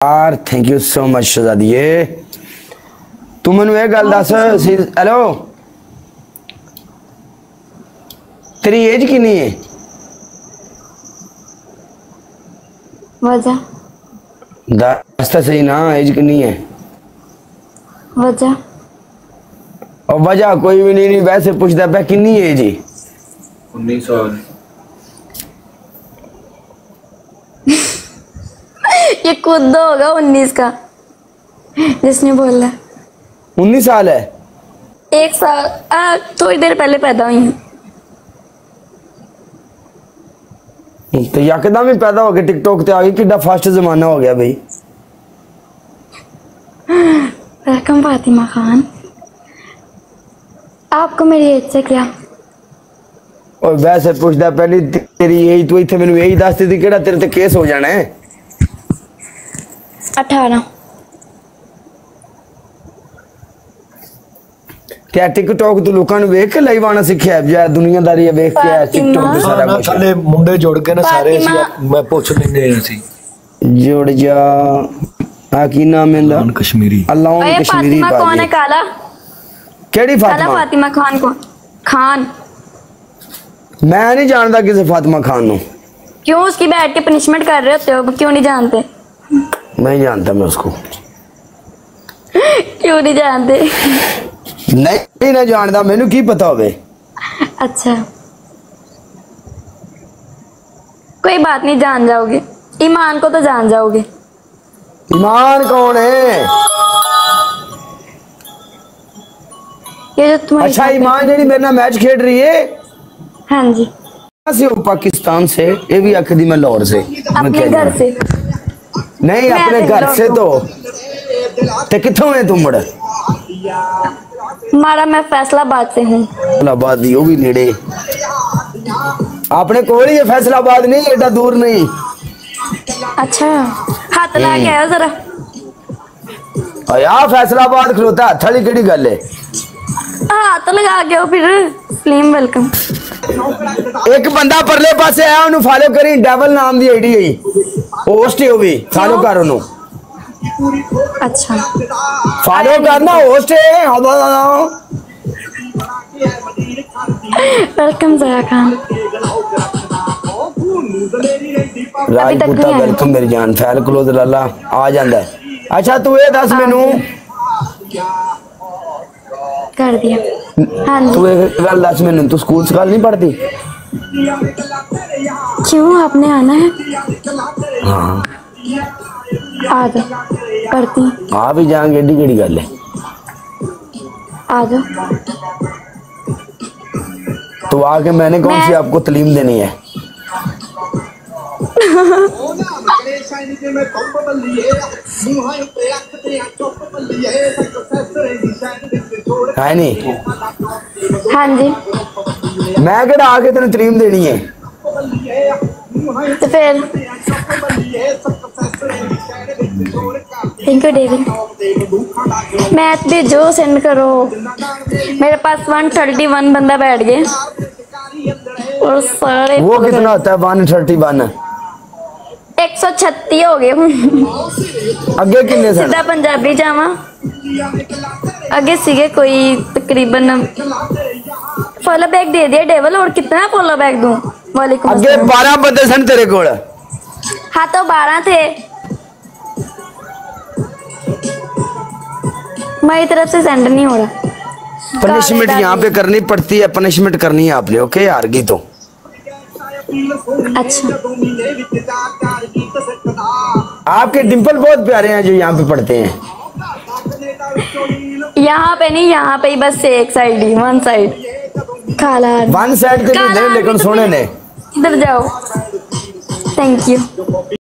यार thank you so much शहजादिए। तू मैनू ये गल दस, हेलो तेरी एज कितनी है? वजह दस तो सही ना, एज कितनी है? वजह और वजह कोई भी नहीं, वैसे पूछता पे कितनी एज है? 19 साल। ये खुद होगा 19 का जिसने बोला। 19 साल है? एक साल थोड़ी देर पहले पैदा हुई हूँ। तो यकदम ही पैदा हो गया, टिकटॉक ते आ गई, कितना फास्ट जमाना हो गया भाई। वेलकम फातिमा खान। आपको मेरी एज से क्या? और वैसे पूछता पहले तेरी एज, तू इतने मैंने यही दस दी कि तेरे ते केस हो जाना है। 18। क्या टिकटॉक तू लोगों ने वेख के लाइव आना सीखा है या दुनियादारी है वेख के टिकटॉक ते सारा कुछ? थले मुंडे जुड़ के ना सारे मैं पूछ लेने सी जुड़ जा। आ की नाम है इंदा? कश्मीरी। अल्लाह कश्मीरी फातिमा कौन है? काला केड़ी काला फातिमा? फातिमा खान कौन? खान मैं नहीं जानता किसी फातिमा खान नु। क्यों उसकी बैठ के पनिशमेंट कर रहे होते हो? क्यों नहीं जानते? नहीं जानता मैं उसको। क्यों नहीं जानते? नहीं ना जानता, मैनू की पता होवे। अच्छा कोई बात नहीं, जान जाओगे। ईमान को तो जान जाओगे। ईमान कौन है? ये जो तुम्हारी अच्छा ईमान जेडी मेरे नाल मैच खेड रही है? हाँ जी। से वो पाकिस्तान से, ये भी आखदी मैं लाहौर से। अपने घर से? नहीं अपने घर से तो ते किथों है तुम? मुड़ हमारा मैं फैसलाबाद से हूँ। फैसलाबाद ही, वो भी नेड़े अपने कोल ही है। फैसलाबाद नहीं, एडा दूर नहीं। अच्छा हाथ ला के आयो जरा। यार फैसलाबाद खलोता है, थली केड़ी गल है? हाथ लगा के आओ फिर। सलीम वेलकम। एक बंदा परले पासे आया, उन्हें फॉलो करी, डेवल नाम दी आईडी है, होस्ट है वो भी, फॉलो कर उन्हें। अच्छा फॉलो करना, होस्ट है। वेलकम जया खान। राजपूता वेलकम मेरी जान। फैल क्लोज लाला आ जाता है। अच्छा तू ये दस मैनू, कर दिया। हाँ तू जी। एक गल दस मैनू, तू स्कूल स्काल नहीं पढ़ती? क्यों आपने आना है? हाँ आ जाओ, पढ़ती हूँ। आ भी जाएंगे, एडी केड़ी गल है? आ जाओ। तो आके मैंने कौन सी आपको तालीम देनी है? है नहीं? हाँ जी। मैं केड़ा आके तेन तालीम देनी है? तो फिर थैंक यू डेविड। मैथ भेजो, सेंड करो। मेरे पास 131 बंदा बैठ गए और सारे वो कितना होता है 131? 136 हो गए हूँ। अगे किन्ने सन? सीधा पंजाबी जावा। आगे सीगे कोई तकरीबन। फॉलो बैक दे दिया डेवल, और कितना फॉलो बैक दूं? वालेकुम अगे अस्सलाम। 12 बंदे सन तेरे कोल। हाँ तो 12 थे। मेरी तरफ से सेंड नहीं हो रहा। पनिशमेंट यहाँ पे करनी पड़ती है, पनिशमेंट करनी है आपने, ओके यार की तो। अच्छा आपके डिंपल बहुत प्यारे हैं जो यहाँ पे पढ़ते हैं। यहाँ पे नहीं, यहाँ पे ही बस एक साइड ही, वन साइड। काला वन साइड के नहीं, लेकिन सोने ने। इधर जाओ। Thank you.